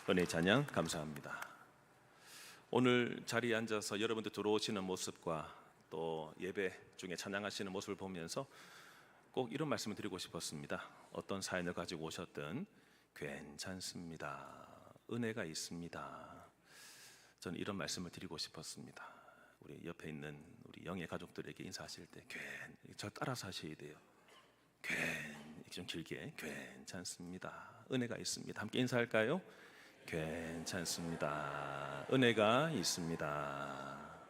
은혜 찬양 감사합니다. 오늘 자리에 앉아서 여러분들 들어오시는 모습과 또 예배 중에 찬양하시는 모습을 보면서 꼭 이런 말씀을 드리고 싶었습니다. 어떤 사연을 가지고 오셨든 괜찮습니다. 은혜가 있습니다. 저는 이런 말씀을 드리고 싶었습니다. 우리 옆에 있는 우리 영예 가족들에게 인사하실 때 저 따라서 하셔야 돼요. 좀 길게 괜찮습니다. 은혜가 있습니다. 함께 인사할까요? 괜찮습니다. 은혜가 있습니다.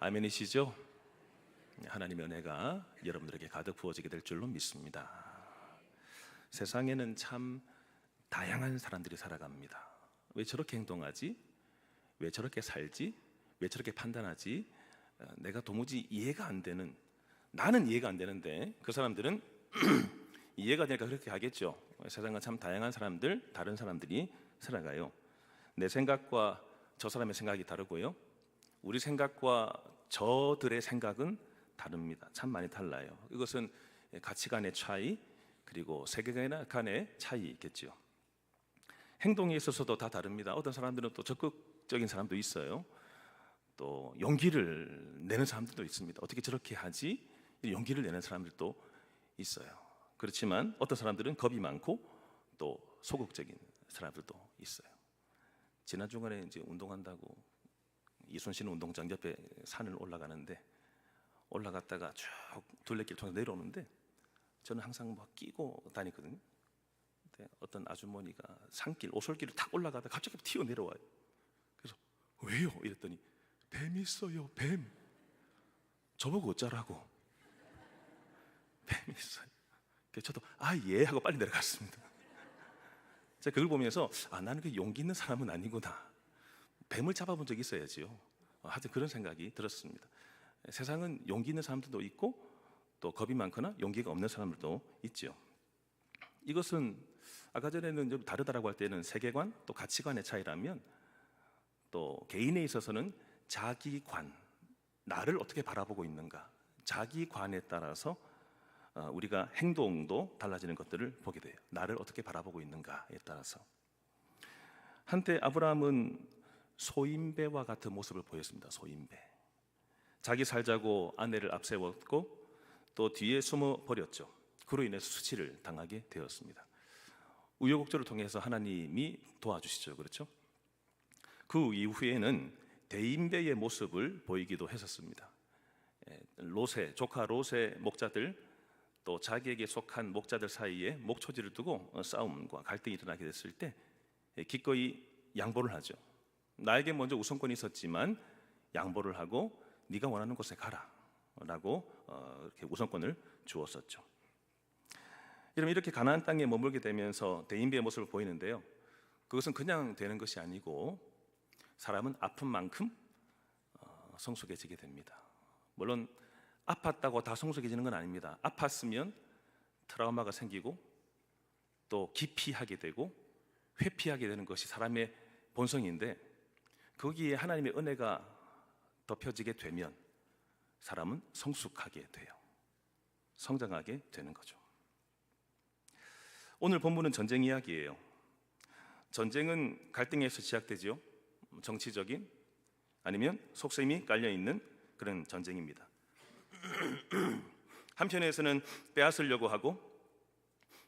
아멘이시죠? 하나님의 은혜가 여러분들에게 가득 부어지게 될 줄로 믿습니다. 세상에는 참 다양한 사람들이 살아갑니다. 왜 저렇게 행동하지? 왜 저렇게 살지? 왜 저렇게 판단하지? 내가 도무지 이해가 안 되는, 나는 이해가 안 되는데 그 사람들은 이해가 되니까 그렇게 하겠죠. 세상은 참 다양한 사람들, 다른 사람들이 살아가요. 내 생각과 저 사람의 생각이 다르고요, 우리 생각과 저들의 생각은 다릅니다. 참 많이 달라요. 이것은 가치관의 차이, 그리고 세계관 간의 차이겠죠. 행동에 있어서도 다 다릅니다. 어떤 사람들은 또 적극적인 사람도 있어요. 또 용기를 내는 사람들도 있습니다. 어떻게 저렇게 하지? 용기를 내는 사람들도 있어요. 그렇지만 어떤 사람들은 겁이 많고 또 소극적인 사람들도 있어요. 지난 주간에 이제 운동한다고 이순신 운동장 옆에 산을 올라가는데, 올라갔다가 쭉 둘레길 통해서 내려오는데 저는 항상 뭐 끼고 다니거든요. 근데 어떤 아주머니가 산길, 오솔길을 탁 올라가다가 갑자기 튀어 내려와요. 그래서 왜요? 이랬더니 뱀 있어요, 뱀. 저보고 어쩌라고. 뱀 있어요. 그래서 저도 예 하고 빨리 내려갔습니다. 제가 그걸 보면서 나는 그 용기 있는 사람은 아니구나. 뱀을 잡아본 적이 있어야지요. 하여튼 그런 생각이 들었습니다. 세상은 용기 있는 사람들도 있고 또 겁이 많거나 용기가 없는 사람들도 있죠. 이것은 아까 전에는 좀 다르다라고 할 때는 세계관 또 가치관의 차이라면, 또 개인에 있어서는 자기관, 나를 어떻게 바라보고 있는가, 자기관에 따라서 우리가 행동도 달라지는 것들을 보게 돼요. 나를 어떻게 바라보고 있는가에 따라서. 한때 아브라함은 소인배와 같은 모습을 보였습니다. 소인배. 자기 살자고 아내를 앞세웠고 또 뒤에 숨어 버렸죠. 그로 인해서 수치를 당하게 되었습니다. 우여곡절을 통해서 하나님이 도와주시죠. 그렇죠? 그 이후에는 대인배의 모습을 보이기도 했었습니다. 롯의 조카 롯의 목자들, 또 자기에게 속한 목자들 사이에 목초지를 두고 싸움과 갈등이 일어나게 됐을 때 기꺼이 양보를 하죠. 나에게 먼저 우선권이 있었지만 양보를 하고 네가 원하는 곳에 가라 라고 이렇게 우선권을 주었었죠. 여러분, 이렇게 가나안 땅에 머물게 되면서 대인배의 모습을 보이는데요, 그것은 그냥 되는 것이 아니고 사람은 아픈 만큼 성숙해지게 됩니다. 물론 아팠다고 다 성숙해지는 건 아닙니다. 아팠으면 트라우마가 생기고 또 기피하게 되고 회피하게 되는 것이 사람의 본성인데, 거기에 하나님의 은혜가 덮여지게 되면 사람은 성숙하게 돼요. 성장하게 되는 거죠. 오늘 본문은 전쟁 이야기예요. 전쟁은 갈등에서 시작되죠. 정치적인 아니면 속셈이 깔려있는 그런 전쟁입니다. 한편에서는 빼앗으려고 하고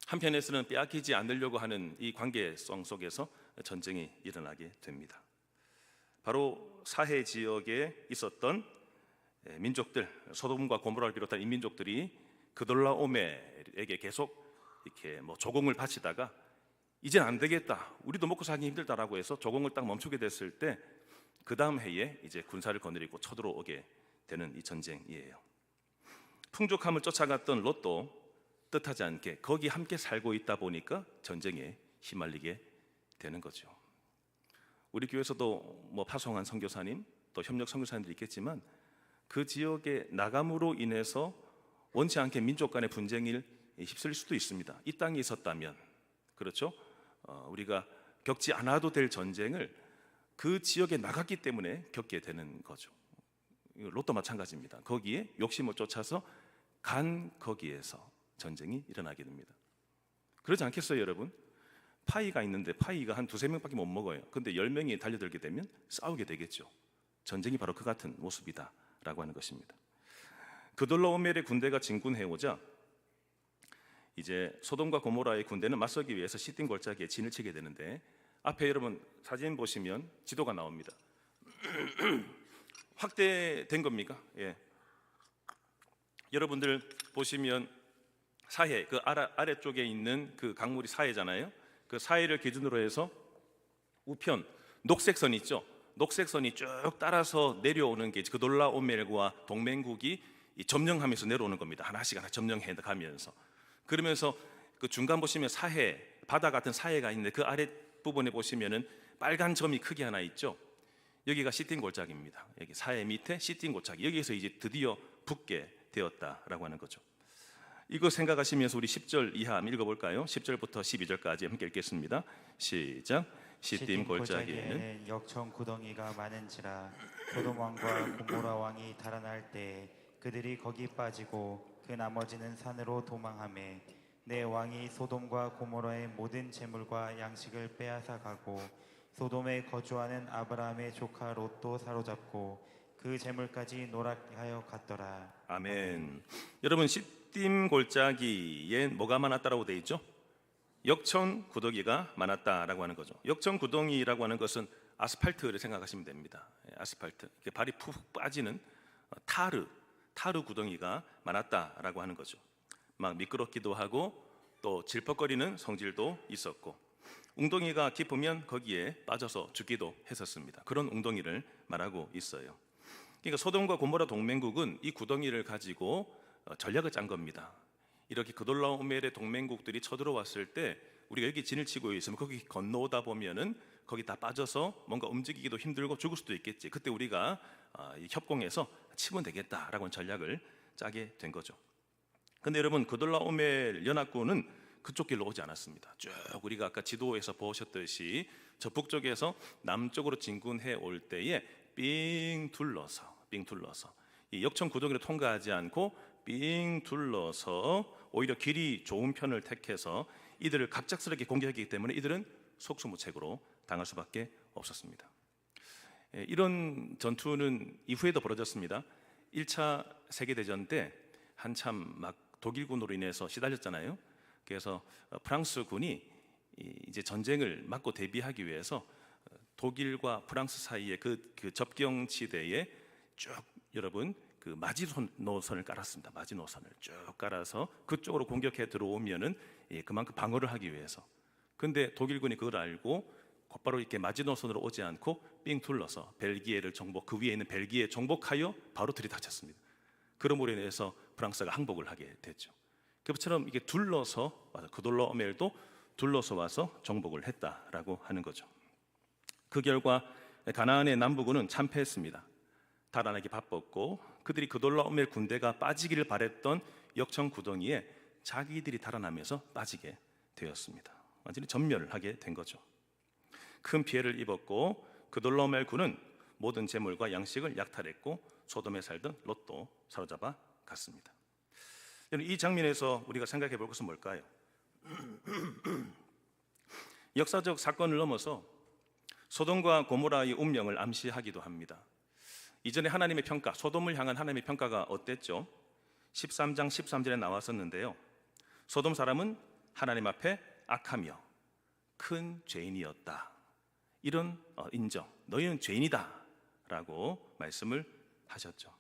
한편에서는 빼앗기지 않으려고 하는 이 관계성 속에서 전쟁이 일어나게 됩니다. 바로 사해 지역에 있었던 민족들, 소돔과 고모라를 비롯한 인민족들이 그돌라오메에게 계속 이렇게 조공을 바치다가 이젠 안 되겠다, 우리도 먹고 살기 힘들다라고 해서 조공을 딱 멈추게 됐을 때 그 다음 해에 이제 군사를 거느리고 쳐들어오게 되는 이 전쟁이에요. 풍족함을 쫓아갔던 롯도 뜻하지 않게 거기 함께 살고 있다 보니까 전쟁에 휘말리게 되는 거죠. 우리 교회에서도 파송한 선교사님, 또 협력 선교사님들이 있겠지만 그 지역에 나감으로 인해서 원치 않게 민족 간의 분쟁이 휩쓸릴 수도 있습니다. 이 땅에 있었다면, 그렇죠? 우리가 겪지 않아도 될 전쟁을 그 지역에 나갔기 때문에 겪게 되는 거죠. 롯도 마찬가지입니다. 거기에 욕심을 쫓아서 간 거기에서 전쟁이 일어나게 됩니다. 그러지 않겠어요, 여러분? 파이가 있는데 파이가 한 두세 명밖에 못 먹어요. 근데 10명이 달려들게 되면 싸우게 되겠죠. 전쟁이 바로 그 같은 모습이다라고 하는 것입니다. 그돌라오멜의 군대가 진군해오자 이제 소돔과 고모라의 군대는 맞서기 위해서 시딤 골짜기에 진을 치게 되는데, 앞에 여러분 사진 보시면 지도가 나옵니다. 확대된 겁니까? 예. 여러분들 보시면 사해, 그 아래쪽에 있는 그 강물이 사해잖아요. 그 사해를 기준으로 해서 우편 녹색선 있죠. 녹색선이 쭉 따라서 내려오는 게 그돌라오멜과 동맹국이 점령하면서 내려오는 겁니다. 하나씩 점령해 가면서. 그러면서 그 중간 보시면 사해, 바다 같은 사해가 있는데 그 아래 부분에 보시면은 빨간 점이 크게 하나 있죠. 여기가 시딤 골짜기입니다. 여기 사해 밑에 시딤 골짜기. 여기에서 이제 드디어 붙게 되었다라고 하는 거죠. 이거 생각하시면서 우리 10절 이하 한번 읽어볼까요? 10절부터 12절까지 함께 읽겠습니다. 시작. 시딤 골짜기에는 역청 구덩이가 많은지라 소돔 왕과 고모라 왕이 달아날 때 그들이 거기 빠지고 그 나머지는 산으로 도망하매 내 왕이 소돔과 고모라의 모든 재물과 양식을 빼앗아 가고 소돔에 거주하는 아브라함의 조카 롯도 사로잡고 그 재물까지 노략하여 갔더라. 아멘. 여러분, 시딤 골짜기에 뭐가 많았다라고 되어 있죠? 역청 구덩이가 많았다라고 하는 거죠. 역청 구덩이라고 하는 것은 아스팔트를 생각하시면 됩니다. 아스팔트, 발이 푹 빠지는 타르 구덩이가 많았다라고 하는 거죠. 막 미끄럽기도 하고 또 질퍽거리는 성질도 있었고, 웅덩이가 깊으면 거기에 빠져서 죽기도 했었습니다. 그런 웅덩이를 말하고 있어요. 그러니까 소돔과 고모라 동맹국은 이 구덩이를 가지고 전략을 짠 겁니다. 이렇게 그돌라오멜의 동맹국들이 쳐들어왔을 때 우리가 여기 진을 치고 있으면 거기 건너오다 보면은 거기 다 빠져서 뭔가 움직이기도 힘들고 죽을 수도 있겠지. 그때 우리가 협공해서 치면 되겠다라고 하는 전략을 짜게 된 거죠. 근데 여러분, 그돌라오멜 연합군은 그쪽 길로 오지 않았습니다. 쭉 우리가 아까 지도에서 보셨듯이 저 북쪽에서 남쪽으로 진군해 올 때에 삥 둘러서 이 역청 구덩이를 통과하지 않고 삥 둘러서 오히려 길이 좋은 편을 택해서 이들을 갑작스럽게 공격했기 때문에 이들은 속수무책으로 당할 수밖에 없었습니다. 이런 전투는 이후에도 벌어졌습니다. 1차 세계대전 때 한참 막 독일군으로 인해서 시달렸잖아요. 그래서 프랑스군이 이제 전쟁을 막고 대비하기 위해서 독일과 프랑스 사이의 그 접경지대에 쭉 여러분 그 마지노선을 깔았습니다. 마지노선을 쭉 깔아서 그쪽으로 공격해 들어오면은 그만큼 방어를 하기 위해서. 근데 독일군이 그걸 알고 곧바로 이렇게 마지노선으로 오지 않고 삥 둘러서 벨기에를 정복, 그 위에 있는 벨기에 정복하여 바로 들이닥쳤습니다. 그러므로 인해서 프랑스가 항복을 하게 됐죠. 그처럼 이게 둘러서 그돌라오멜도 둘러서 와서 정복을 했다라고 하는 거죠. 그 결과 가나안의 남부군은 참패했습니다. 달아나기 바빴고 그들이 그돌라오멜 군대가 빠지기를 바랬던 역청 구덩이에 자기들이 달아나면서 빠지게 되었습니다. 완전히 전멸하게 된 거죠. 큰 피해를 입었고 그돌라오멜 군은 모든 재물과 양식을 약탈했고 소돔에 살던 롯도 사로잡아 갔습니다. 이 장면에서 우리가 생각해 볼 것은 뭘까요? 역사적 사건을 넘어서 소돔과 고모라의 운명을 암시하기도 합니다. 이전에 하나님의 평가, 소돔을 향한 하나님의 평가가 어땠죠? 13장 13절에 나왔었는데요. 소돔 사람은 하나님 앞에 악하며 큰 죄인이었다. 이런 인정, 너희는 죄인이다 라고 말씀을 하셨죠.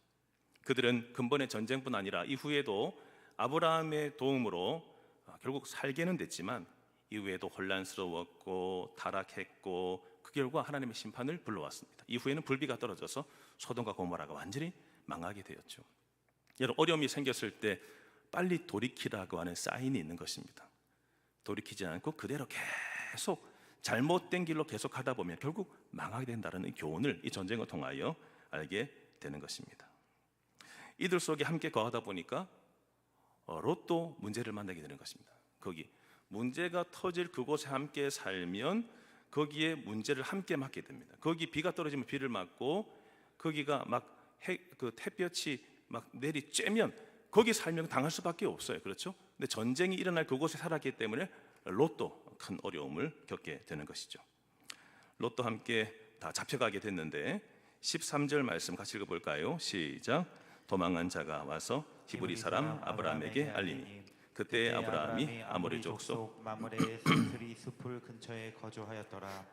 그들은 근본의 전쟁뿐 아니라 이후에도 아브라함의 도움으로 결국 살게는 됐지만 이후에도 혼란스러웠고 타락했고 그 결과 하나님의 심판을 불러왔습니다. 이후에는 불비가 떨어져서 소돔과 고모라가 완전히 망하게 되었죠. 여러분, 어려움이 생겼을 때 빨리 돌이키라고 하는 사인이 있는 것입니다. 돌이키지 않고 그대로 계속 잘못된 길로 계속 하다 보면 결국 망하게 된다는 교훈을 이 전쟁을 통하여 알게 되는 것입니다. 이들 속에 함께 거하다 보니까 롯도 문제를 만나게 되는 것입니다. 거기 문제가 터질 그곳에 함께 살면 거기에 문제를 함께 맞게 됩니다. 거기 비가 떨어지면 비를 맞고 거기가 막 그 햇볕이 막 내리쬐면 거기 살면 당할 수밖에 없어요. 그렇죠? 근데 전쟁이 일어날 그곳에 살았기 때문에 롯도 큰 어려움을 겪게 되는 것이죠. 롯도 함께 다 잡혀가게 됐는데 13절 말씀 같이 읽어볼까요? 시작. 도망한 자가 와서 히브리 사람 아브라함에게 알리니 그때 아브라함이 아모리 족속 마므레의 스스리 숲을 근처에 거주하였더라.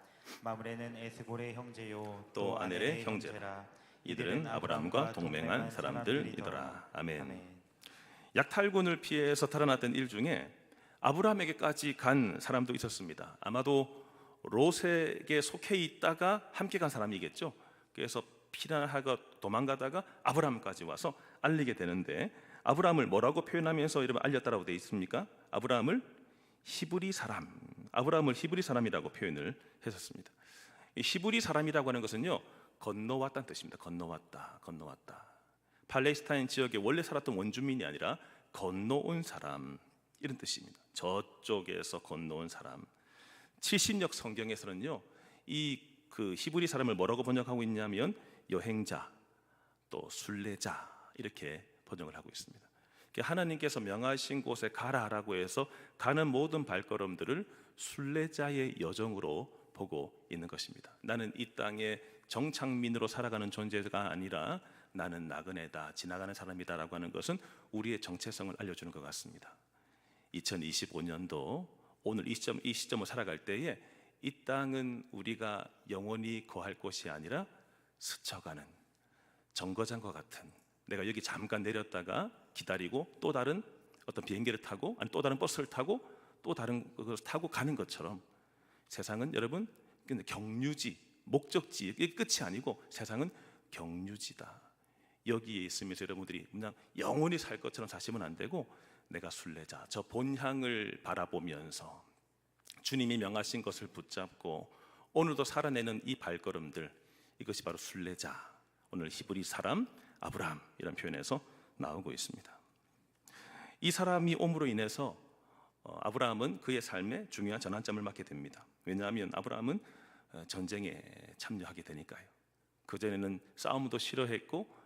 마므레는 에스골의 형제요 또 아넬의 형제라. 이들은 아브라함과 동맹한 사람들이더라. 아멘. 약탈군을 피해서 달아났던 일 중에 아브라함에게까지 간 사람도 있었습니다. 아마도 롯에게 속해 있다가 함께 간 사람이겠죠. 그래서 피난하고 도망가다가 아브라함까지 와서 알리게 되는데, 아브라함을 뭐라고 표현하면서 이름을 알렸다라고 되어 있습니까? 아브라함을 히브리 사람이라고 표현을 했었습니다. 이 히브리 사람이라고 하는 것은요, 건너왔다는 뜻입니다. 건너왔다. 팔레스타인 지역에 원래 살았던 원주민이 아니라 건너온 사람, 이런 뜻입니다. 저쪽에서 건너온 사람. 70역 성경에서는요, 이 그 히브리 사람을 뭐라고 번역하고 있냐면 여행자, 또 순례자, 이렇게 번역을 하고 있습니다. 하나님께서 명하신 곳에 가라라고 해서 가는 모든 발걸음들을 순례자의 여정으로 보고 있는 것입니다. 나는 이 땅에 정착민으로 살아가는 존재가 아니라 나는 나그네다, 지나가는 사람이다라고 하는 것은 우리의 정체성을 알려주는 것 같습니다. 2025년도 오늘 이 시점을 살아갈 때에 이 땅은 우리가 영원히 거할 곳이 아니라 스쳐가는 정거장과 같은, 내가 여기 잠깐 내렸다가 기다리고 또 다른 어떤 비행기를 타고, 아니 또 다른 버스를 타고 또 다른 것을 타고 가는 것처럼, 세상은 여러분 경유지, 목적지, 이게 끝이 아니고 세상은 경유지다. 여기에 있으면서 여러분들이 그냥 영원히 살 것처럼 사시면 안 되고, 내가 순례자, 저 본향을 바라보면서 주님이 명하신 것을 붙잡고 오늘도 살아내는 이 발걸음들, 이것이 바로 순례자, 오늘 히브리 사람 아브라함, 이런 표현에서 나오고 있습니다. 이 사람이 옴으로 인해서 아브라함은 그의 삶에 중요한 전환점을 맞게 됩니다. 왜냐하면 아브라함은 전쟁에 참여하게 되니까요. 그전에는 싸움도 싫어했고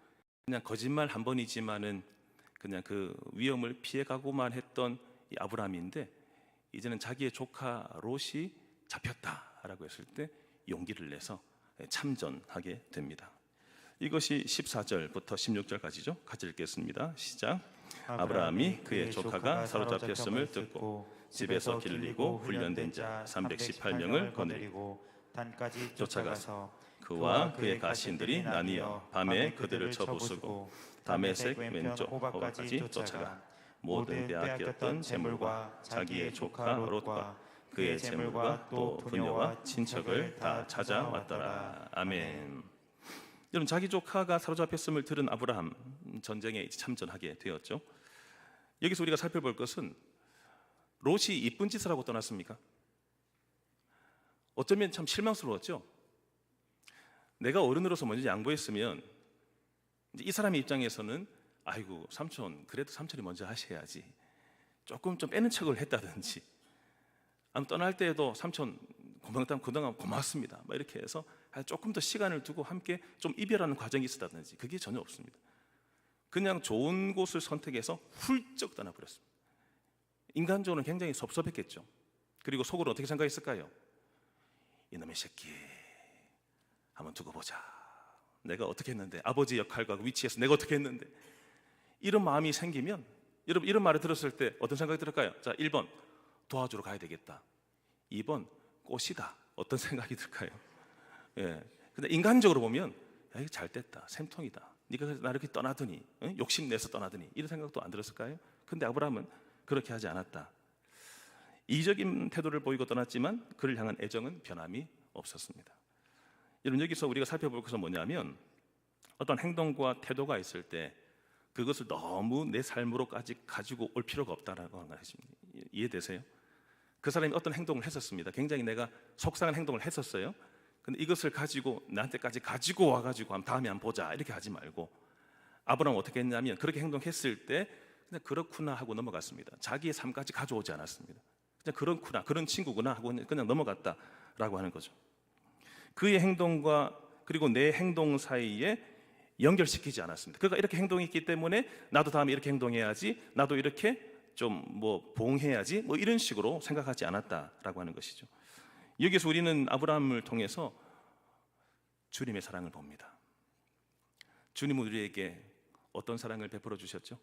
그냥 거짓말 한 번이지만은 그냥 그 위험을 피해가고만 했던 이 아브라함인데, 이제는 자기의 조카 롯이 잡혔다라고 했을 때 용기를 내서 참전하게 됩니다. 이것이 14절부터 16절까지죠. 같이 읽겠습니다. 시작. 아브라함이 그의 조카가 사로잡혔음을 듣고 집에서 길리고 훈련된 자 318명을 거느리고 단까지 쫓아가서 그와 그의 가신들이 나뉘어 밤에 그들을 쳐부수고 다메섹 왼쪽 호박까지 쫓아가 모든 빼앗겼던 재물과 자기의 조카 롯과 그의 재물과 또 부녀와 친척을 다 찾아왔더라. 아멘. 여러분, 자기 조카가 사로잡혔음을 들은 아브라함, 전쟁에 참전하게 되었죠. 여기서 우리가 살펴볼 것은, 롯이 이쁜 짓을 하고 떠났습니까? 어쩌면 참 실망스러웠죠. 내가 어른으로서 먼저 양보했으면 이제 이 사람의 입장에서는 아이고 삼촌, 그래도 삼촌이 먼저 하셔야지, 조금 좀 빼는 척을 했다든지, 아무 떠날 때에도 삼촌 그동안 고맙습니다, 막 이렇게 해서 조금 더 시간을 두고 함께 좀 이별하는 과정이 있었다든지, 그게 전혀 없습니다. 그냥 좋은 곳을 선택해서 훌쩍 떠나버렸습니다. 인간적으로는 굉장히 섭섭했겠죠. 그리고 속으로 어떻게 생각했을까요? 이놈의 새끼 한번 두고 보자, 내가 어떻게 했는데, 아버지 역할과 그 위치에서 내가 어떻게 했는데, 이런 마음이 생기면, 여러분 이런 말을 들었을 때 어떤 생각이 들을까요? 자, 1번 도와주러 가야 되겠다, 2번 꽃이다, 어떤 생각이 들까요? 예. 근데 인간적으로 보면 야, 이거 잘 됐다, 샘통이다, 네가 나를 이렇게 떠나더니, 욕심내서 떠나더니, 이런 생각도 안 들었을까요? 근데 아브라함은 그렇게 하지 않았다. 이적인 태도를 보이고 떠났지만 그를 향한 애정은 변함이 없었습니다. 여러분, 여기서 우리가 살펴볼 것은 뭐냐면, 어떤 행동과 태도가 있을 때 그것을 너무 내 삶으로까지 가지고 올 필요가 없다라고 하는 것입니다. 이해되세요? 그 사람이 어떤 행동을 했었습니다. 굉장히 내가 속상한 행동을 했었어요. 근데 이것을 가지고 나한테까지 가지고 와가지고 다음에 한번 보자, 이렇게 하지 말고, 아브라함은 어떻게 했냐면 그렇게 행동했을 때 그냥 그렇구나 하고 넘어갔습니다. 자기의 삶까지 가져오지 않았습니다. 그냥 그렇구나, 그런 친구구나 하고 그냥 넘어갔다라고 하는 거죠. 그의 행동과 그리고 내 행동 사이에 연결시키지 않았습니다. 그러니까 이렇게 행동했기 때문에 나도 다음에 이렇게 행동해야지, 나도 이렇게 좀 뭐 보응해야지 뭐 이런 식으로 생각하지 않았다라고 하는 것이죠. 여기서 우리는 아브라함을 통해서 주님의 사랑을 봅니다. 주님은 우리에게 어떤 사랑을 베풀어 주셨죠?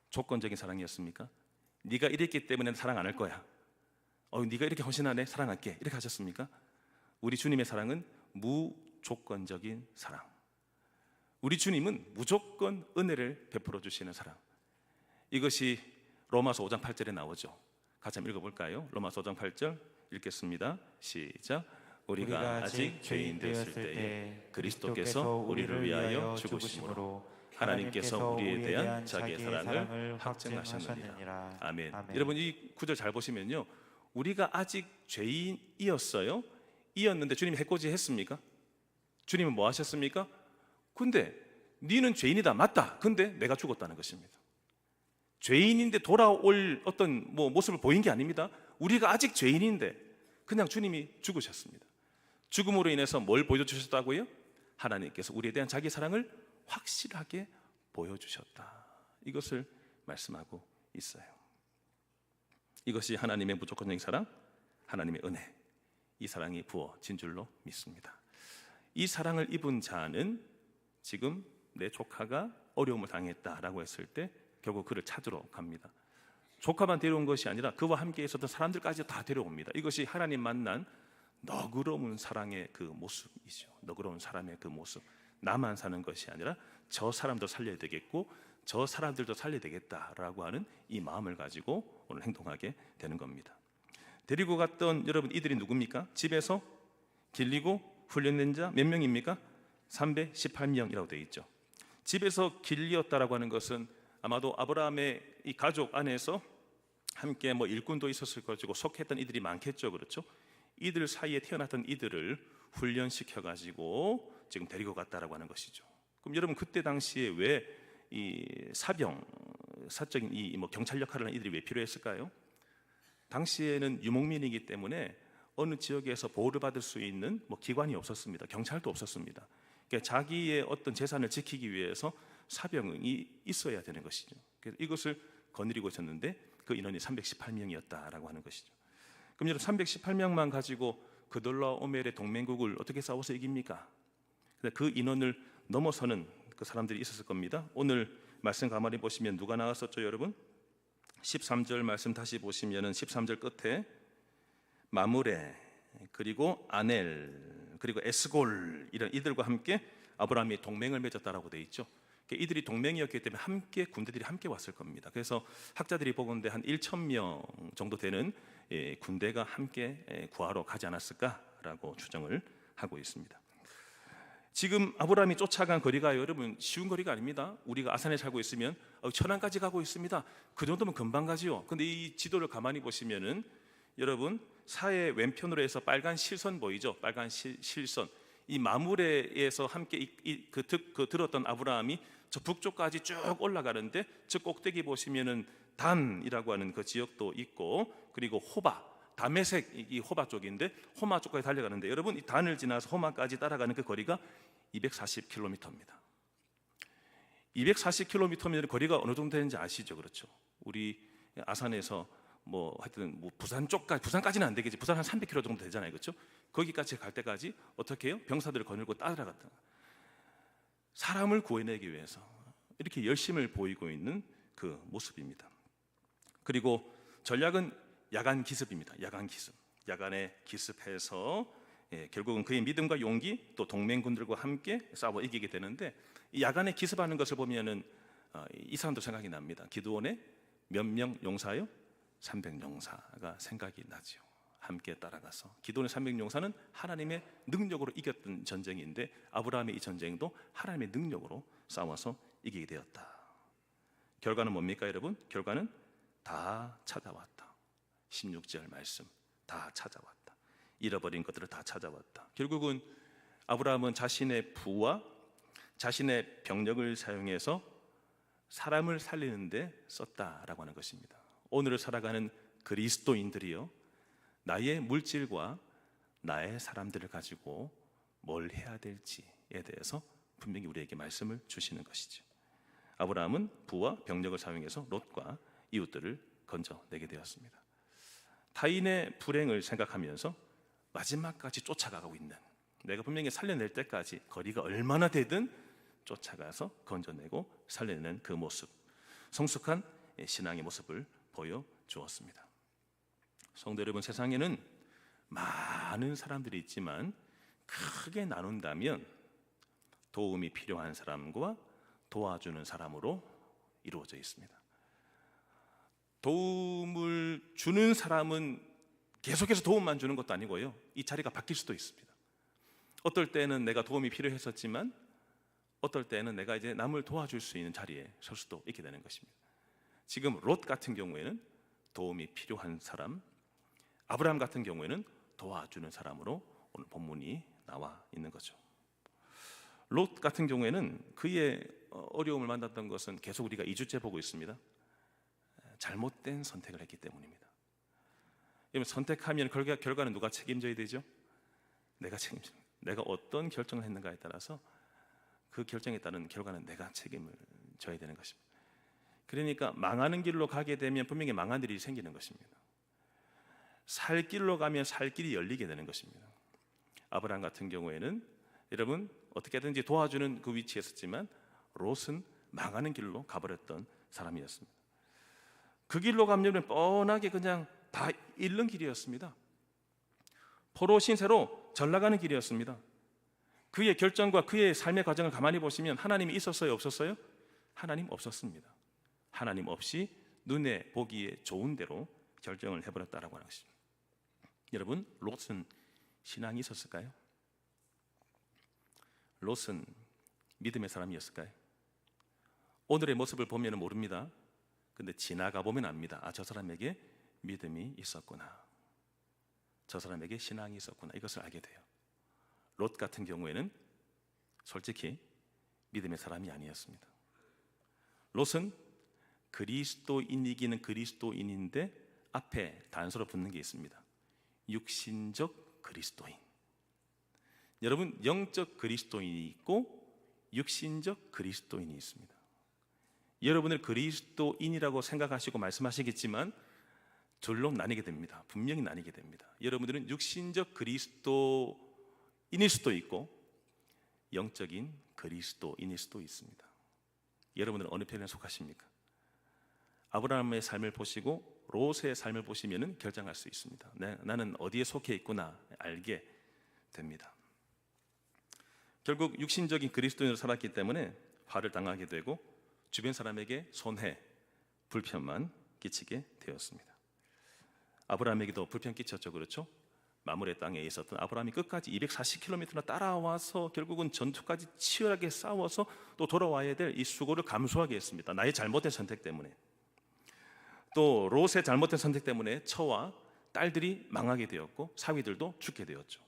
조건적인 사랑이었습니까? 네가 이랬기 때문에 사랑 안 할 거야. 네가 이렇게 헌신하네, 사랑할게, 이렇게 하셨습니까? 우리 주님의 사랑은 무조건적인 사랑. 우리 주님은 무조건 은혜를 베풀어 주시는 사랑. 이것이 로마서 5장 8절에 나오죠. 같이 한번 읽어볼까요? 로마서 5장 8절 읽겠습니다. 시작. 우리가 아직 죄인 되었을 때에 그리스도께서 우리를 위하여 죽으심으로 하나님께서 우리에 대한 자기의 사랑을 확증하셨느니라. 아멘. 여러분, 이 구절 잘 보시면요, 우리가 아직 죄인이었어요. 이었는데 주님이 해코지 했습니까? 주님은 뭐 하셨습니까? 근데 너는 죄인이다, 맞다. 근데 내가 죽었다는 것입니다. 죄인인데 돌아올 어떤 모습을 보인 게 아닙니다. 우리가 아직 죄인인데 그냥 주님이 죽으셨습니다. 죽음으로 인해서 뭘 보여주셨다고요? 하나님께서 우리에 대한 자기 사랑을 확실하게 보여주셨다. 이것을 말씀하고 있어요. 이것이 하나님의 무조건적인 사랑, 하나님의 은혜, 이 사랑이 부어진 줄로 믿습니다. 이 사랑을 입은 자는 지금 내 조카가 어려움을 당했다라고 했을 때 결국 그를 찾으러 갑니다. 조카만 데려온 것이 아니라 그와 함께 있었던 사람들까지 다 데려옵니다. 이것이 하나님 만난 너그러운 사랑의 그 모습이죠. 너그러운 사람의 그 모습. 나만 사는 것이 아니라 저 사람도 살려야 되겠고 저 사람들도 살려야 되겠다라고 하는 이 마음을 가지고 오늘 행동하게 되는 겁니다. 데리고 갔던 여러분, 이들이 누굽니까? 집에서 길리고 훈련된 자 몇 명입니까? 318명이라고 되어 있죠. 집에서 길리었다라고 하는 것은 아마도 아브라함의 이 가족 안에서 함께 일꾼도 있었을 것이고 속했던 이들이 많겠죠. 그렇죠? 이들 사이에 태어났던 이들을 훈련시켜 가지고 지금 데리고 갔다라고 하는 것이죠. 그럼 여러분, 그때 당시에 왜 이 사적인 이 경찰 역할을 하는 이들이 왜 필요했을까요? 당시에는 유목민이기 때문에 어느 지역에서 보호를 받을 수 있는 기관이 없었습니다. 경찰도 없었습니다. 그러니까 자기의 어떤 재산을 지키기 위해서 사병이 있어야 되는 것이죠. 그래서 이것을 거느리고 있었는데 그 인원이 318명이었다라고 하는 것이죠. 그럼 여러분, 318명만 가지고 그돌라오멜의 동맹국을 어떻게 싸워서 이깁니까? 그 인원을 넘어서는 그 사람들이 있었을 겁니다. 오늘 말씀 가만히 보시면 누가 나왔었죠, 여러분? 13절 말씀 다시 보시면은 13절 끝에 마므레, 그리고 아넬, 그리고 에스골, 이런 이들과 함께 아브라함이 동맹을 맺었다라고 돼 있죠. 이들이 동맹이었기 때문에 함께 군대들이 함께 왔을 겁니다. 그래서 학자들이 보건대 한 1,000명 정도 되는 군대가 함께 구하러 가지 않았을까라고 추정을 하고 있습니다. 지금 아브라함이 쫓아간 거리가 여러분 쉬운 거리가 아닙니다. 우리가 아산에 살고 있으면 천안까지 가고 있습니다. 그 정도면 금방 가지요. 근데 이 지도를 가만히 보시면은 여러분, 사해 왼편으로 해서 빨간 실선 보이죠? 빨간 실선. 이 마므레에서 함께 들었던 아브라함이 저 북쪽까지 쭉 올라가는데 저 꼭대기 보시면은 단이라고 하는 그 지역도 있고, 그리고 호바, 다메섹, 이 호바 쪽인데 호마 쪽까지 달려가는데 여러분, 이 단을 지나서 호마까지 따라가는 그 거리가 240km입니다. 240km면 거리가 어느 정도 되는지 아시죠? 그렇죠? 우리 아산에서 하여튼 부산까지는 안 되겠지. 부산 한 300km 정도 되잖아요, 그렇죠? 거기까지 갈 때까지 어떻게 해요? 병사들을 거느리고 따라갔다. 사람을 구해내기 위해서 이렇게 열심을 보이고 있는 그 모습입니다. 그리고 전략은 야간 기습입니다. 야간 기습. 야간에 기습해서 결국은 그의 믿음과 용기, 또 동맹군들과 함께 싸워 이기게 되는데, 이 야간에 기습하는 것을 보면은 이 사람도 생각이 납니다. 기드온의 몇 명 용사요? 300용사가 생각이 나죠. 함께 따라가서 기도원의 300용사는 하나님의 능력으로 이겼던 전쟁인데, 아브라함의 이 전쟁도 하나님의 능력으로 싸워서 이기게 되었다. 결과는 뭡니까 여러분? 결과는 다 찾아왔다. 16절 말씀, 다 찾아왔다. 잃어버린 것들을 다 찾아왔다. 결국은 아브라함은 자신의 부와 자신의 병력을 사용해서 사람을 살리는 데 썼다라고 하는 것입니다. 오늘을 살아가는 그리스도인들이요, 나의 물질과 나의 사람들을 가지고 뭘 해야 될지에 대해서 분명히 우리에게 말씀을 주시는 것이죠. 아브라함은 부와 병력을 사용해서 롯과 이웃들을 건져내게 되었습니다. 타인의 불행을 생각하면서 마지막까지 쫓아가고 있는, 내가 분명히 살려낼 때까지 거리가 얼마나 되든 쫓아가서 건져내고 살려내는 그 모습, 성숙한 신앙의 모습을 보여주었습니다. 성도 여러분, 세상에는 많은 사람들이 있지만 크게 나눈다면 도움이 필요한 사람과 도와주는 사람으로 이루어져 있습니다. 도움을 주는 사람은 계속해서 도움만 주는 것도 아니고요, 이 자리가 바뀔 수도 있습니다. 어떨 때는 내가 도움이 필요했었지만 어떨 때는 내가 이제 남을 도와줄 수 있는 자리에 설 수도 있게 되는 것입니다. 지금 롯 같은 경우에는 도움이 필요한 사람, 아브라함 같은 경우에는 도와주는 사람으로 오늘 본문이 나와 있는 거죠. 롯 같은 경우에는 그의 어려움을 만났던 것은 계속 우리가 2주째 보고 있습니다. 잘못된 선택을 했기 때문입니다. 선택하면 결과는 누가 책임져야 되죠? 내가 책임집니다. 내가 어떤 결정을 했는가에 따라서 그 결정에 따른 결과는 내가 책임을 져야 되는 것입니다. 그러니까 망하는 길로 가게 되면 분명히 망한 일이 생기는 것입니다. 살 길로 가면 살 길이 열리게 되는 것입니다. 아브라함 같은 경우에는 여러분 어떻게든지 도와주는 그 위치에 있었지만 롯은 망하는 길로 가버렸던 사람이었습니다. 그 길로 가면 뻔하게 그냥 다 잃는 길이었습니다. 포로 신세로 절 나가는 길이었습니다. 그의 결정과 그의 삶의 과정을 가만히 보시면 하나님이 있었어요, 없었어요? 하나님 없었습니다. 하나님 없이 눈에 보기에 좋은 대로 결정을 해버렸다라고 하는 것입니다. 여러분, 롯은 신앙이 있었을까요? 롯은 믿음의 사람이었을까요? 오늘의 모습을 보면 모릅니다. 근데 지나가 보면 압니다. 아, 저 사람에게 믿음이 있었구나, 저 사람에게 신앙이 있었구나, 이것을 알게 돼요. 롯 같은 경우에는 솔직히 믿음의 사람이 아니었습니다. 롯은 그리스도인이기는 그리스도인인데 앞에 단서로 붙는 게 있습니다. 육신적 그리스도인. 여러분, 영적 그리스도인이 있고 육신적 그리스도인이 있습니다. 여러분을 그리스도인이라고 생각하시고 말씀하시겠지만 둘로 나뉘게 됩니다. 분명히 나뉘게 됩니다. 여러분들은 육신적 그리스도인일 수도 있고 영적인 그리스도인일 수도 있습니다. 여러분들은 어느 편에 속하십니까? 아브라함의 삶을 보시고 롯의 삶을 보시면 결정할 수 있습니다. 나는 어디에 속해 있구나 알게 됩니다. 결국 육신적인 그리스도인으로 살았기 때문에 화를 당하게 되고 주변 사람에게 손해, 불편만 끼치게 되었습니다. 아브라함에게도 불편 끼쳤죠, 그렇죠? 마므레 땅에 있었던 아브라함이 끝까지 240km나 따라와서 결국은 전투까지 치열하게 싸워서 또 돌아와야 될 이 수고를 감수하게 했습니다. 나의 잘못된 선택 때문에. 또 롯의 잘못된 선택 때문에 처와 딸들이 망하게 되었고 사위들도 죽게 되었죠.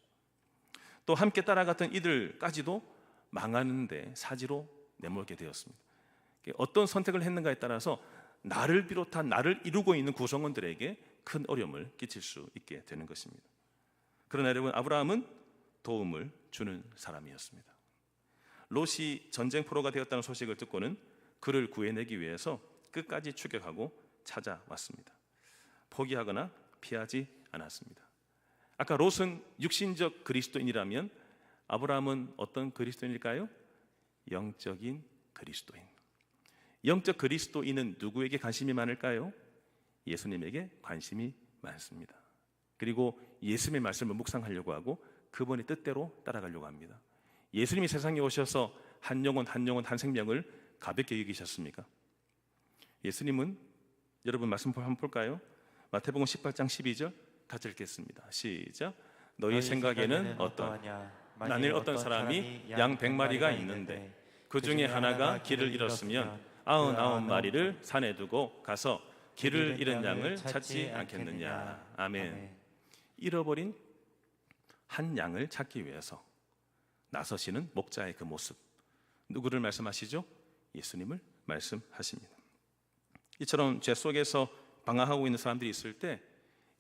또 함께 따라갔던 이들까지도 망하는데 사지로 내몰게 되었습니다. 어떤 선택을 했는가에 따라서 나를 비롯한 나를 이루고 있는 구성원들에게 큰 어려움을 끼칠 수 있게 되는 것입니다. 그러나 여러분, 아브라함은 도움을 주는 사람이었습니다. 롯이 전쟁 포로가 되었다는 소식을 듣고는 그를 구해내기 위해서 끝까지 추격하고 찾아왔습니다. 포기하거나 피하지 않았습니다. 아까 롯은 육신적 그리스도인이라면 아브라함은 어떤 그리스도인일까요? 영적인 그리스도인. 영적 그리스도인은 누구에게 관심이 많을까요? 예수님에게 관심이 많습니다. 그리고 예수님의 말씀을 묵상하려고 하고 그분의 뜻대로 따라가려고 합니다. 예수님이 세상에 오셔서 한 영혼 한 생명을 가볍게 여기셨습니까? 예수님은, 여러분 말씀 한번 볼까요? 마태복음 18장 12절 같이 읽겠습니다. 시작. 너희 생각에는 어떠하냐? 만일 어떤 사람이 양 100마리가 있는데 그 중에 하나가 길을 잃었으면 99마리를 산에 두고 가서 길을 잃은 양을 찾지 않겠느냐. 아멘. 잃어버린 한 양을 찾기 위해서 나서시는 목자의 그 모습, 누구를 말씀하시죠? 예수님을 말씀하십니다. 이처럼 죄 속에서 방황하고 있는 사람들이 있을 때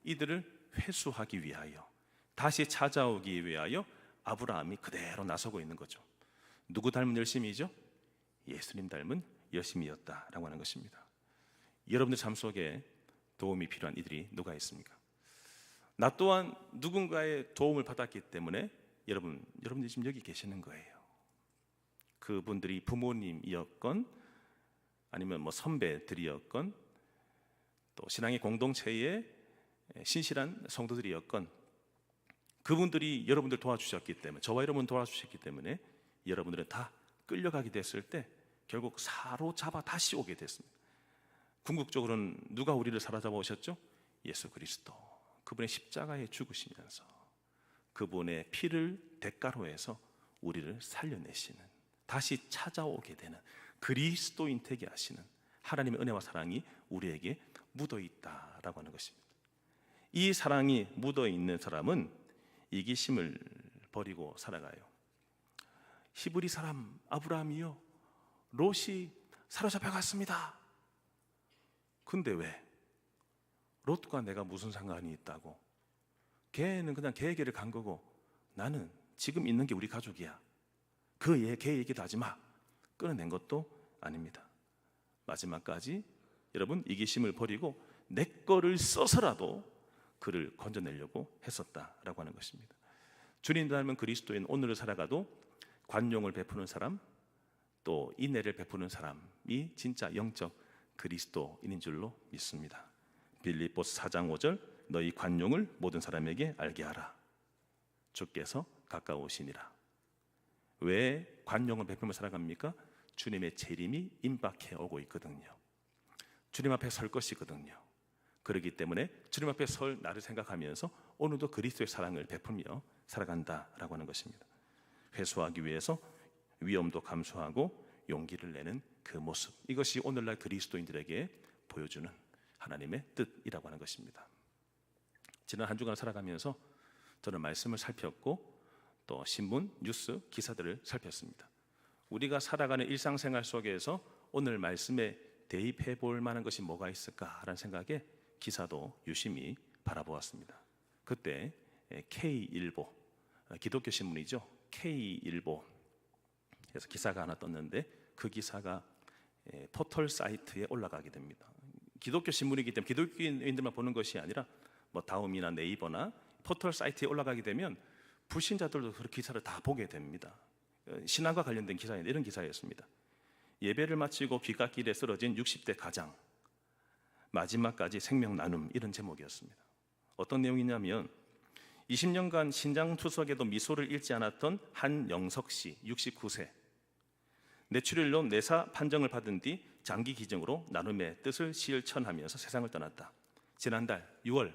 이들을 회수하기 위하여, 다시 찾아오기 위하여 아브라함이 그대로 나서고 있는 거죠. 누구 닮은 열심이죠? 예수님 닮은 열심이었다라고 하는 것입니다. 여러분들 삶 속에 도움이 필요한 이들이 누가 있습니까? 나 또한 누군가의 도움을 받았기 때문에 여러분들이 지금 여기 계시는 거예요. 그분들이 부모님이었건 아니면 뭐 선배들이었건 또 신앙의 공동체의 신실한 성도들이었건 그분들이 여러분들 도와주셨기 때문에, 저와 여러분 도와주셨기 때문에 여러분들은 다 끌려가게 됐을 때 결국 사로잡아 다시 오게 됐습니다. 궁극적으로는 누가 우리를 사로잡아 오셨죠? 예수 그리스도. 그분의 십자가에 죽으시면서 그분의 피를 대가로 해서 우리를 살려내시는, 다시 찾아오게 되는 그리스도인 되게 하시는 하나님의 은혜와 사랑이 우리에게 묻어 있다라고 하는 것입니다. 이 사랑이 묻어 있는 사람은 이기심을 버리고 살아가요. 히브리 사람 아브라함이요, 롯이 사로잡혀 갔습니다. 근데 왜? 롯과 내가 무슨 상관이 있다고? 걔는 그냥 걔의 길을 간 거고 나는 지금 있는 게 우리 가족이야. 걔 얘기도 하지 마. 끊어낸 것도 아닙니다. 마지막까지 여러분 이기심을 버리고 내 거를 써서라도 그를 건져내려고 했었다라고 하는 것입니다. 주님 닮은 그리스도인 오늘을 살아가도 관용을 베푸는 사람, 또 인애를 베푸는 사람이 진짜 영적 그리스도인인 줄로 믿습니다. 빌립보서 4장 5절, 너희 관용을 모든 사람에게 알게 하라. 주께서 가까우시니라. 왜 관용을 베풀며 살아갑니까? 주님의 재림이 임박해 오고 있거든요. 주님 앞에 설 것이거든요. 그렇기 때문에 주님 앞에 설 나를 생각하면서 오늘도 그리스도의 사랑을 베풀며 살아간다라고 하는 것입니다. 회수하기 위해서 위험도 감수하고 용기를 내는 그 모습, 이것이 오늘날 그리스도인들에게 보여주는 하나님의 뜻이라고 하는 것입니다. 지난 한 주간 살아가면서 저는 말씀을 살폈고 또 신문, 뉴스, 기사들을 살폈습니다. 우리가 살아가는 일상생활 속에서 오늘 말씀에 대입해 볼 만한 것이 뭐가 있을까라는 생각에 기사도 유심히 바라보았습니다. 그때 K일보, 기독교 신문이죠. K일보에서 기사가 하나 떴는데 그 기사가 포털 사이트에 올라가게 됩니다. 기독교 신문이기 때문에 기독교인들만 보는 것이 아니라 뭐 다음이나 네이버나 포털 사이트에 올라가게 되면 불신자들도 그 기사를 다 보게 됩니다. 신앙과 관련된 기사인데 이런 기사였습니다. 예배를 마치고 귀갓길에 쓰러진 60대 가장, 마지막까지 생명 나눔, 이런 제목이었습니다. 어떤 내용이냐면 20년간 신장투석에도 미소를 잃지 않았던 한영석 씨 69세, 뇌출혈로 뇌사 판정을 받은 뒤 장기 기증으로 나눔의 뜻을 실천하면서 세상을 떠났다. 지난달 6월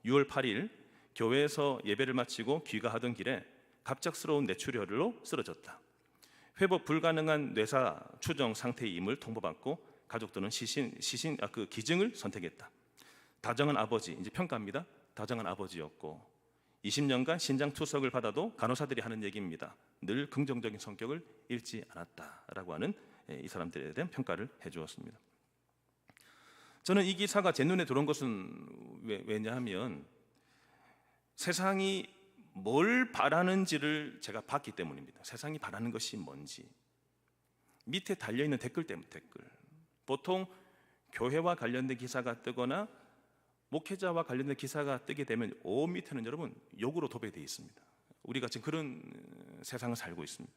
8일 교회에서 예배를 마치고 귀가하던 길에 갑작스러운 뇌출혈로 쓰러졌다. 회복 불가능한 뇌사 추정 상태임을 통보받고 가족들은 기증을 선택했다. 다정한 아버지, 이제 평가입니다. 다정한 아버지였고 20년간 신장투석을 받아도 간호사들이 하는 얘기입니다. 늘 긍정적인 성격을 잃지 않았다라고 하는 이 사람들에 대한 평가를 해주었습니다. 저는 이 기사가 제 눈에 들어온 것은 왜냐하면 세상이 뭘 바라는지를 제가 봤기 때문입니다. 세상이 바라는 것이 뭔지. 밑에 달려있는 댓글 때문에 댓글. 보통 교회와 관련된 기사가 뜨거나 목회자와 관련된 기사가 뜨게 되면 밑에는 여러분 욕으로 도배되어 있습니다. 우리가 지금 그런 세상을 살고 있습니다.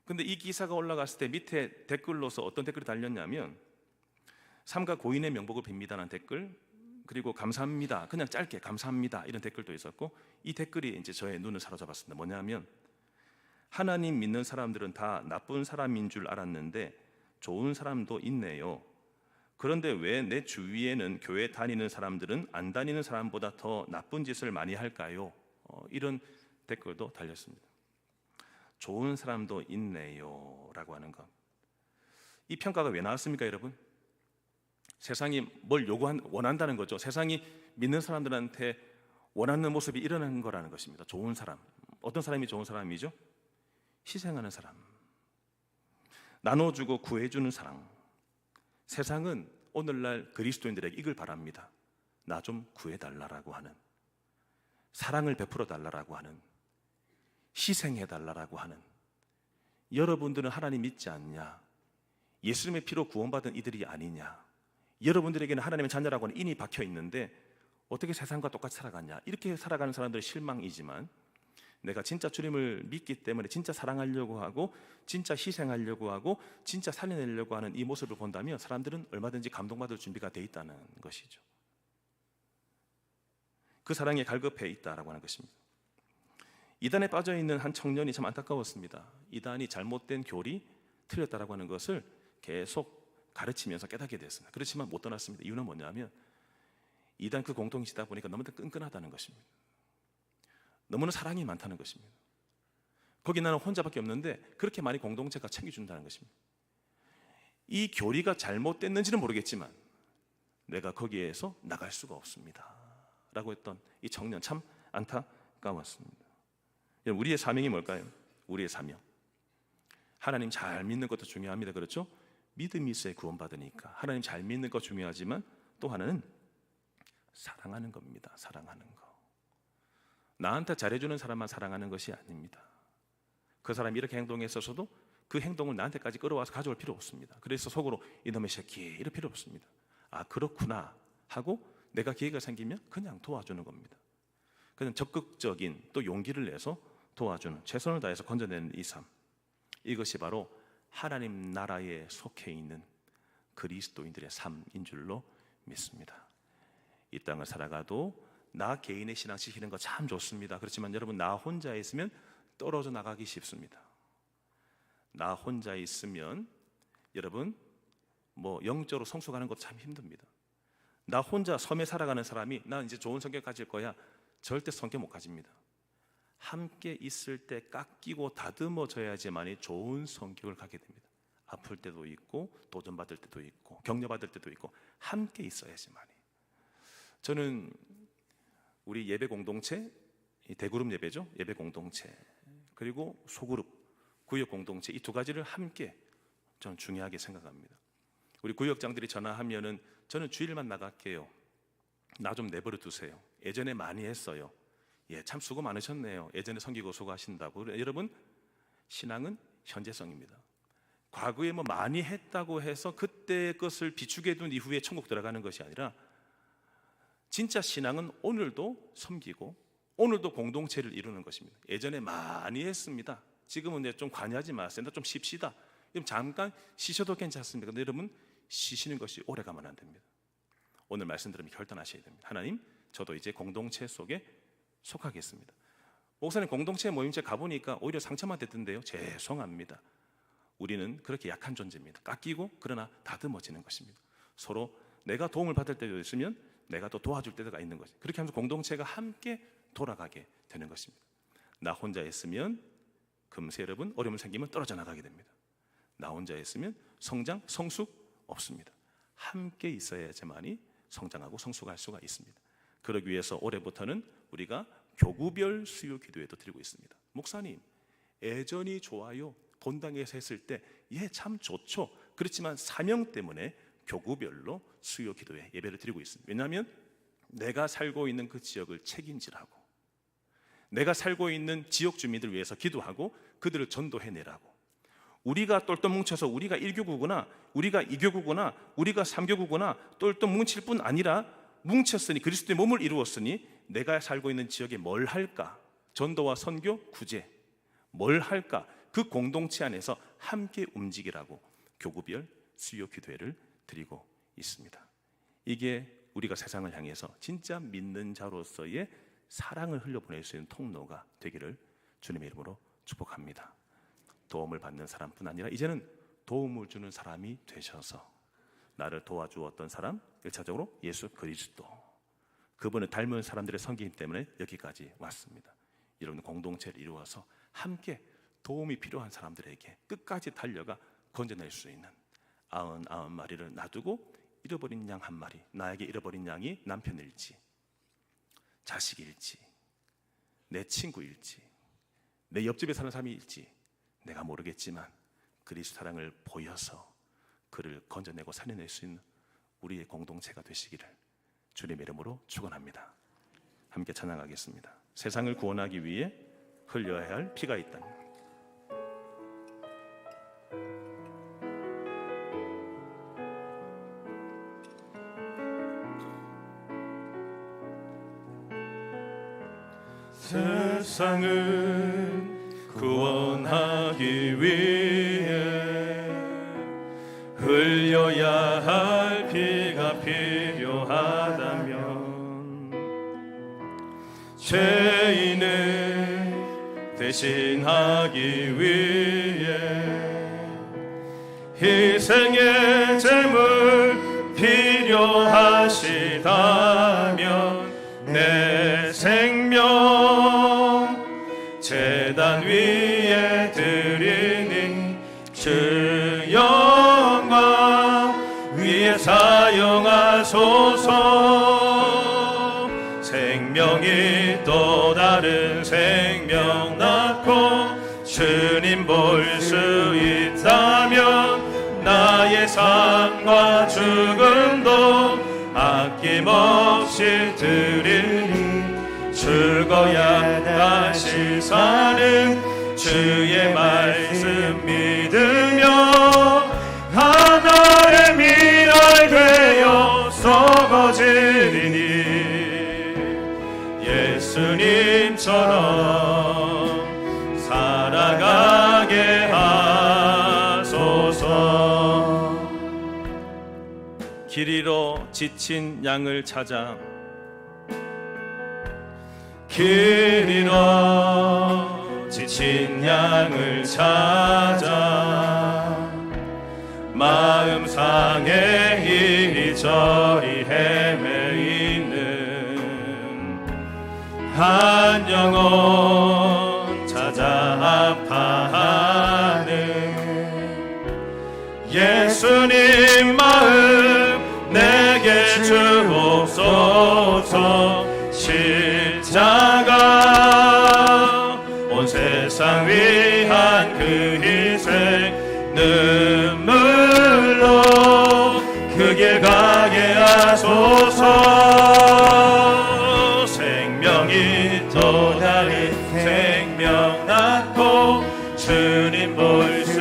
근데 이 기사가 올라갔을 때 밑에 댓글로서 어떤 댓글이 달렸냐면 삼가 고인의 명복을 빕니다라는 댓글, 그리고 감사합니다, 그냥 짧게 감사합니다, 이런 댓글도 있었고, 이 댓글이 이제 저의 눈을 사로잡았습니다. 뭐냐면 하나님 믿는 사람들은 다 나쁜 사람인 줄 알았는데 좋은 사람도 있네요. 그런데 왜 내 주위에는 교회 다니는 사람들은 안 다니는 사람보다 더 나쁜 짓을 많이 할까요? 이런 댓글도 달렸습니다. 좋은 사람도 있네요 라고 하는 것. 이 평가가 왜 나왔습니까, 여러분? 세상이 뭘 원한다는 거죠. 세상이 믿는 사람들한테 원하는 모습이 일어나는 거라는 것입니다. 좋은 사람. 어떤 사람이 좋은 사람이죠? 희생하는 사람, 나눠주고 구해주는 사람. 세상은 오늘날 그리스도인들에게 이걸 바랍니다. 나 좀 구해달라고 하는, 사랑을 베풀어 달라고 하는, 희생해 달라고 하는. 여러분들은 하나님 믿지 않냐? 예수님의 피로 구원받은 이들이 아니냐? 여러분들에게는 하나님의 자녀라고 하는 인이 박혀 있는데 어떻게 세상과 똑같이 살아가냐, 이렇게 살아가는 사람들의 실망이지만, 내가 진짜 주님을 믿기 때문에 진짜 사랑하려고 하고 진짜 희생하려고 하고 진짜 살려내려고 하는 이 모습을 본다면 사람들은 얼마든지 감동받을 준비가 돼 있다는 것이죠. 그 사랑에 갈급해 있다라고 하는 것입니다. 이단에 빠져 있는 한 청년이 참 안타까웠습니다. 이단이 잘못된 교리, 틀렸다라고 하는 것을 계속 가르치면서 깨닫게 됐습니다. 그렇지만 못 떠났습니다. 이유는 뭐냐면 이단 그 공동체다 보니까 너무나 끈끈하다는 것입니다. 너무나 사랑이 많다는 것입니다. 거기 나는 혼자밖에 없는데 그렇게 많이 공동체가 챙겨준다는 것입니다. 이 교리가 잘못됐는지는 모르겠지만 내가 거기에서 나갈 수가 없습니다 라고 했던 이 청년, 참 안타까웠습니다. 우리의 사명이 뭘까요? 우리의 사명, 하나님 잘 믿는 것도 중요합니다. 그렇죠? 믿음이 있어야 구원받으니까 하나님 잘 믿는 것 중요하지만 또 하나는 사랑하는 겁니다. 사랑하는 거. 나한테 잘해주는 사람만 사랑하는 것이 아닙니다. 그 사람이 이렇게 행동했어서도 그 행동을 나한테까지 끌어와서 가져올 필요 없습니다. 그래서 속으로 이놈의 새끼 이럴 필요 없습니다. 아 그렇구나 하고 내가 기회가 생기면 그냥 도와주는 겁니다. 그냥 적극적인 또 용기를 내서 도와주는, 최선을 다해서 건져내는 이 삶, 이것이 바로 하나님 나라에 속해 있는 그리스도인들의 삶인 줄로 믿습니다. 이 땅을 살아가도 나 개인의 신앙 지키는 거 참 좋습니다. 그렇지만 여러분, 나 혼자 있으면 떨어져 나가기 쉽습니다. 나 혼자 있으면 여러분 영적으로 성숙하는 것도 참 힘듭니다. 나 혼자 섬에 살아가는 사람이 나 이제 좋은 성격 가질 거야, 절대 성격 못 가집니다. 함께 있을 때 깎이고 다듬어져야지만이 좋은 성격을 갖게 됩니다. 아플 때도 있고 도전받을 때도 있고 격려받을 때도 있고 함께 있어야지만이. 저는 우리 예배 공동체, 대그룹 예배죠, 예배 공동체 그리고 소그룹, 구역 공동체, 이 두 가지를 함께 저는 중요하게 생각합니다. 우리 구역장들이 전화하면은 저는 주일만 나갈게요, 나 좀 내버려 두세요, 예전에 많이 했어요, 예, 참 수고 많으셨네요, 예전에 섬기고 수고하신다고. 여러분, 신앙은 현재성입니다. 과거에 많이 했다고 해서 그때 것을 비추게 둔 이후에 천국 들어가는 것이 아니라 진짜 신앙은 오늘도 섬기고 오늘도 공동체를 이루는 것입니다. 예전에 많이 했습니다, 지금은 이제 좀 관여하지 마세요, 좀 쉽시다, 잠깐 쉬셔도 괜찮습니다. 근데 여러분, 쉬시는 것이 오래 가면 안 됩니다. 오늘 말씀 들으면 결단하셔야 됩니다. 하나님, 저도 이제 공동체 속에 속하겠습니다. 목사님, 공동체 모임체 가보니까 오히려 상처만 됐던데요. 죄송합니다. 우리는 그렇게 약한 존재입니다. 깎이고 그러나 다듬어지는 것입니다. 서로 내가 도움을 받을 때도 있으면 내가 또 도와줄 때가 있는 거죠. 그렇게 하면서 공동체가 함께 돌아가게 되는 것입니다. 나 혼자 있으면 금세 여러분 어려움 생기면 떨어져 나가게 됩니다. 나 혼자 있으면 성장, 성숙 없습니다. 함께 있어야지만이 성장하고 성숙할 수가 있습니다. 그러기 위해서 올해부터는 우리가 교구별 수요 기도회도 드리고 있습니다. 목사님, 애전이 좋아요, 본당에서 했을 때 예, 참 좋죠. 그렇지만 사명 때문에 교구별로 수요 기도회 예배를 드리고 있습니다. 왜냐하면 내가 살고 있는 그 지역을 책임지라고, 내가 살고 있는 지역 주민들을 위해서 기도하고 그들을 전도해내라고. 우리가 똘똘 뭉쳐서 우리가 1교구구나, 우리가 2교구구나, 우리가 3교구구나 똘똘 뭉칠 뿐 아니라 뭉쳤으니 그리스도의 몸을 이루었으니 내가 살고 있는 지역에 뭘 할까? 전도와 선교, 구제 뭘 할까? 그 공동체 안에서 함께 움직이라고 교구별 수요 기도회를 드리고 있습니다. 이게 우리가 세상을 향해서 진짜 믿는 자로서의 사랑을 흘려보낼 수 있는 통로가 되기를 주님의 이름으로 축복합니다. 도움을 받는 사람뿐 아니라 이제는 도움을 주는 사람이 되셔서 나를 도와주었던 사람, 1차적으로 예수 그리스도, 그분을 닮은 사람들의 섬김 때문에 여기까지 왔습니다. 여러분, 공동체를 이루어서 함께 도움이 필요한 사람들에게 끝까지 달려가 건져낼 수 있는 99마리를 놔두고 잃어버린 양 한 마리, 나에게 잃어버린 양이 남편일지 자식일지 내 친구일지 내 옆집에 사는 사람일지 내가 모르겠지만 그리스도 사랑을 보여서 그를 건져내고 살려낼 수 있는 우리의 공동체가 되시기를 주님의 이름으로 축원합니다. 함께 찬양하겠습니다. 세상을 구원하기 위해 흘려야 할 피가 있다. 세상을 구원하기 위해 흘려야 할 피가 필요하다면 죄인을 대신하기 위해 희생의 제물 필요하시다면 내 생명 제단 위에 드리니 주 영광 위에 사용하소서. 생명이 또 다른 생명 낳고 주님 볼 수 있다면 나의 삶과 죽음도 아낌없이 드리니 죽어야 다시 사는 주의 말씀 믿으며 하나의 미랄 되어 썩어지리니 예수님처럼 살아가게 하소서. 길 잃어 지친 양을 찾아 길 잃어 지친 양을 찾아 마음 상해 이리저리 헤매이는 한 영혼 찾아 아파하는 예수님 마음 내게 주옵소서. 십자가 온 세상 위한 그 희생 눈물로 그 길 가게 하소서. 생명이 또 다른 생명 낳고 주님 볼 수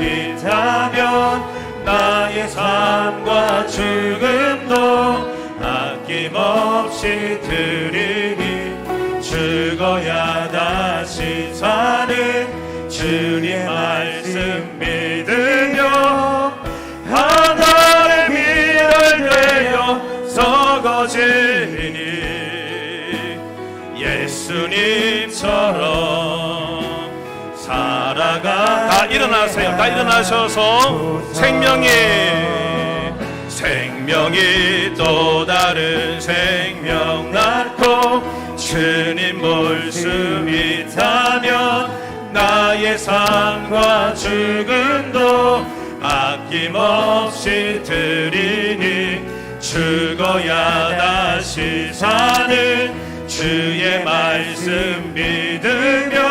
있다면 나의 삶과 죽음도 아낌없이 드리니 죽어야 다시 사는 주님 말씀 믿으며 하나의 미랄 되어 썩어지니 예수님처럼 살아가. 다 일어나세요. 다 일어나셔서 생명이 또 다른 생명 낳고 주님 볼 수 있다면 나의 삶과 죽음도 아낌없이 드리니 죽어야 다시 사는 주의 말씀 믿으며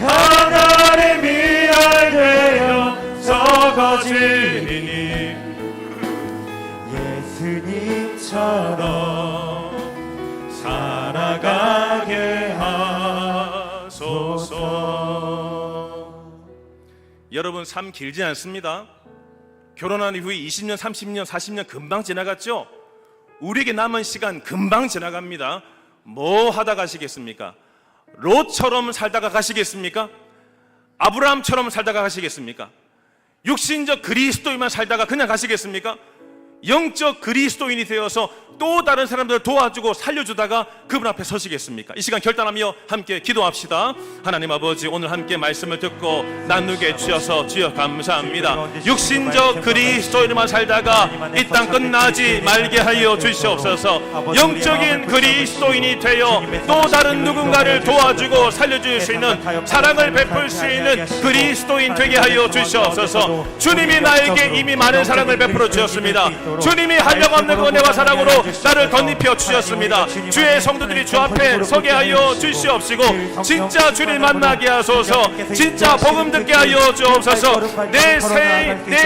하나의 미랄 되어 썩어지니 예수님처럼 살아가게 하소서. 여러분, 삶 길지 않습니다. 결혼한 이후에 20년, 30년, 40년 금방 지나갔죠? 우리에게 남은 시간 금방 지나갑니다. 뭐 하다 가시겠습니까? 롯처럼 살다가 가시겠습니까? 아브라함처럼 살다가 가시겠습니까? 육신적 그리스도인만 살다가 그냥 가시겠습니까? 영적 그리스도인이 되어서 또 다른 사람들을 도와주고 살려주다가 그분 앞에 서시겠습니까? 이 시간 결단하며 함께 기도합시다. 하나님 아버지, 오늘 함께 말씀을 듣고 나누게 해주셔서 주여 감사합니다. 육신적 그리스도인만 살다가 이 땅 끝나지 말게 하여 주시옵소서. 영적인 그리스도인이 되어 또 다른 누군가를 도와주고 살려줄 수 있는, 사랑을 베풀 수 있는 그리스도인 되게 하여 주시옵소서. 주님이 나에게 이미 많은 사랑을 베풀어 주셨습니다. 주님이 한량없는 은혜와 사랑으로 나를 덧입혀 주셨습니다. 주의 성도들이 주 앞에 서게 하여 주시옵시고 진짜 주를 만나게 하소서. 진짜 복음 듣게 하여 주옵소서. 내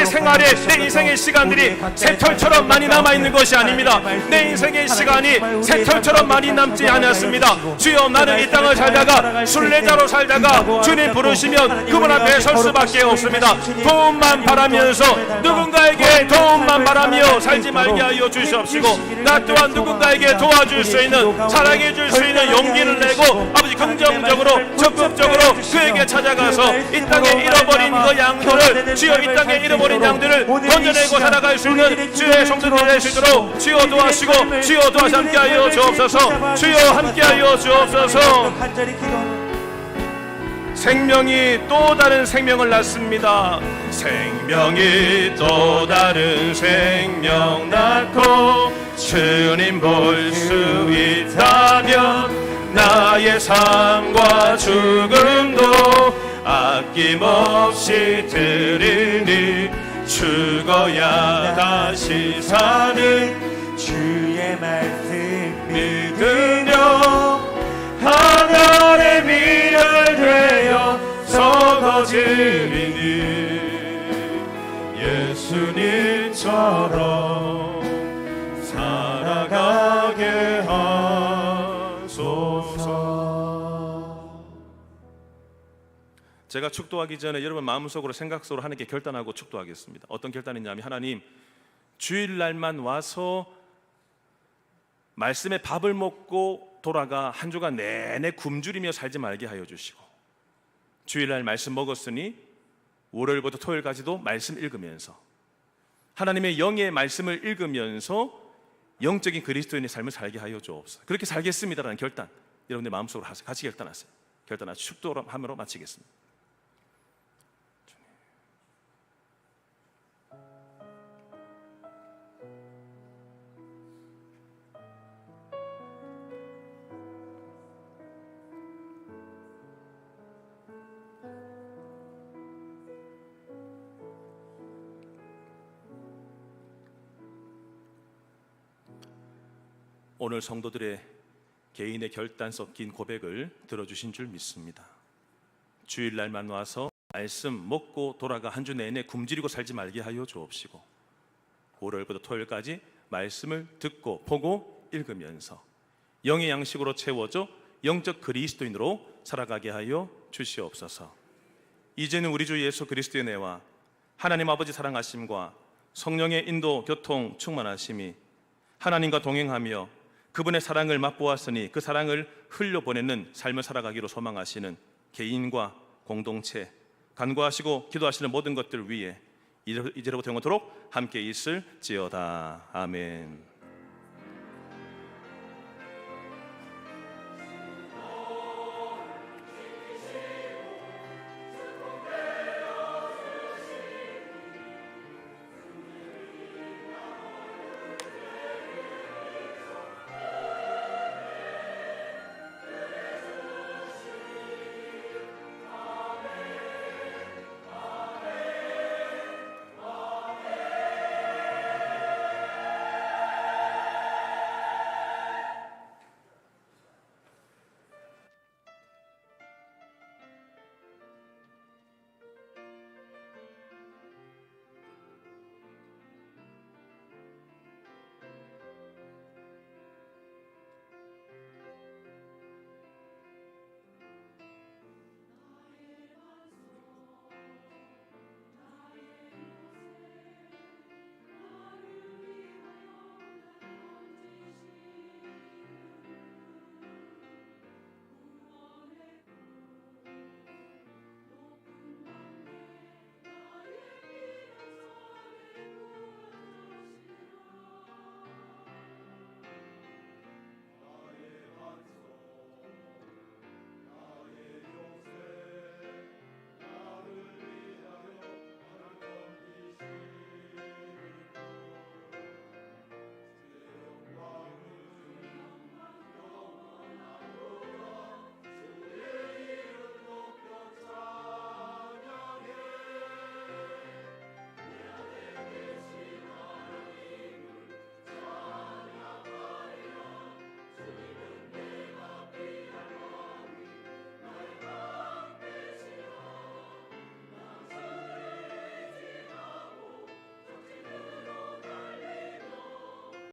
생활에, 내 인생의 시간들이 새털처럼 많이 남아있는 것이 아닙니다. 내 인생의 시간이 새털처럼 많이 남지 않았습니다. 주여, 나는 이 땅을 살다가 순례자로 살다가 주님 부르시면 그분 앞에 설 수밖에 없습니다. 도움만 바라면서, 누군가에게 도움만 바라며 굴리고 살지 말게 하여 주시옵시고 나 또한 누군가에게 도와줄 수 있는, 사랑해 줄 수 있는 용기를 내고 아버지 긍정적으로 적극적으로 그에게 찾아가서 이 땅에 잃어버린 그 양들을, 주여 이 땅에 잃어버린 양들을 건져내고 살아갈 수 있는 주의 성도들이 될 수 있도록 주여 도와주시고 주여 도와서 함께하여 주옵소서. 주여 함께하여 주옵소서. 생명이 또 다른 생명을 낳습니다. 생명이 또 다른 생명 낳고 주님 볼 수 있다면 나의 삶과 죽음도 아낌없이 드리니 죽어야 다시 사는 주의 말씀 믿으며 하늘의 미열되어 썩어지리니 예수님처럼 살아가게 하소서. 제가 축도하기 전에 여러분 마음속으로 생각 속으로 하나님께 결단하고 축도하겠습니다. 어떤 결단이냐면, 하나님, 주일날만 와서 말씀에 밥을 먹고 돌아가 한 주간 내내 굶주리며 살지 말게 하여 주시고, 주일날 말씀 먹었으니 월요일부터 토요일까지도 말씀 읽으면서 하나님의 영의 말씀을 읽으면서 영적인 그리스도인의 삶을 살게 하여 주옵소서. 그렇게 살겠습니다라는 결단 여러분들 마음속으로 하세요. 같이 결단하세요. 결단하시고 축도함으로 마치겠습니다. 오늘 성도들의 개인의 결단 섞인 고백을 들어주신 줄 믿습니다. 주일날만 와서 말씀 먹고 돌아가 한 주 내내 굶주리고 살지 말게 하여 주옵시고, 월요일부터 토요일까지 말씀을 듣고 보고 읽으면서 영의 양식으로 채워져 영적 그리스도인으로 살아가게 하여 주시옵소서. 이제는 우리 주 예수 그리스도의 은혜와 하나님 아버지 사랑하심과 성령의 인도 교통 충만하심이 하나님과 동행하며 그분의 사랑을 맛보았으니 그 사랑을 흘려보내는 삶을 살아가기로 소망하시는 개인과 공동체, 간구하시고 기도하시는 모든 것들 위에 이제로부터 영원토록 함께 있을지어다. 아멘.